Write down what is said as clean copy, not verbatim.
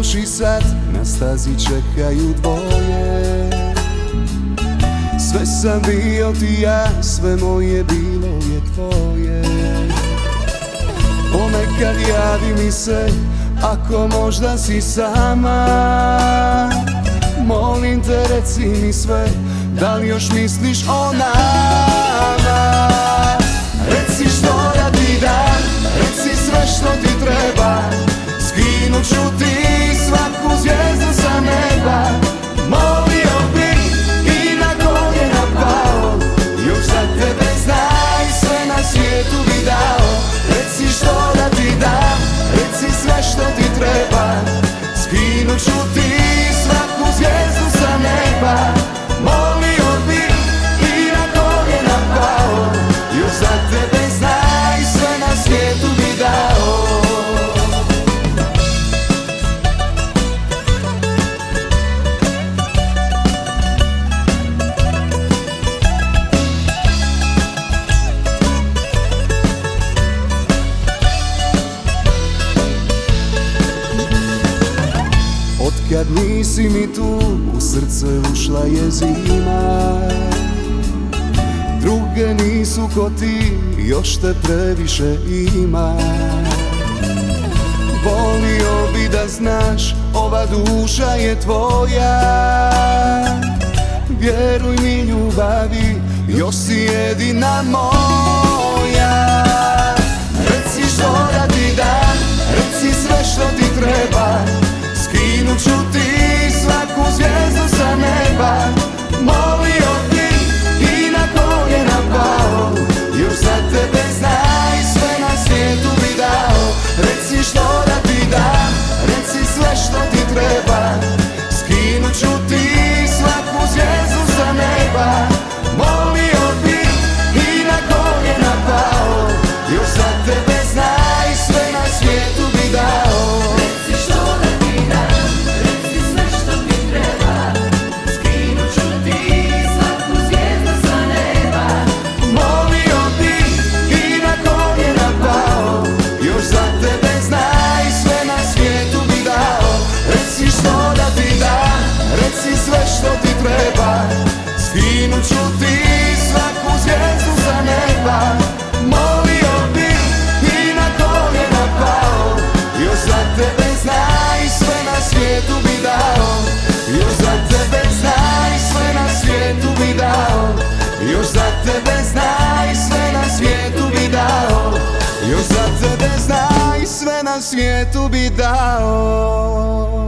još i sad na stazi čekaju dvoje. Sve sam bio ti ja, sve moje bilo je tvoje. Ponekad javi mi se, ako možda si sama. Molim te reci mi sve, da li još misliš o nama? Reci što da ti dam, reci sve što ti treba. Skinut ću ti svaku zvijezdu sa neba. Molio bi i na koljena pao, još za tebe znaj, sve na svijetu bi dao. Reci što da ti dam, reci sve što ti treba. Skinut ću ti svaku zvijezdu sa neba. Molio bi i na koljena pao, još za tebe znaj, sve na svijetu bi dao. Kad nisi mi tu, u srce ušla je zima. Druge nisu ko ti, još te previše ima. Volio bi da znaš, ova duša je tvoja. Vjeruj mi ljubavi, još si jedina moja. Reci što da ti dam, reci sve što ti treba. Skinut ću ti svaku zvijezdu sa neba. Molio bi i na koljena pao, još za tebe znaj, sve na svijetu bi dao. Reci što da ti dam, reci sve što ti treba. Skinut ću ti svaku zvijezdu sa neba. Molio bi i na koljena pao, još za tebe znaj, sve na svijetu bi dao. Skinut ću ti svaku zvijezdu sa neba. Molio bi i na koljena pao, još za tebe znaj, sve na svijetu bi dao. Još za tebe znaj, sve na svijetu bi dao. Još za tebe znaj, sve na svijetu bi dao. Još za tebe znaj, sve na svijetu bi dao.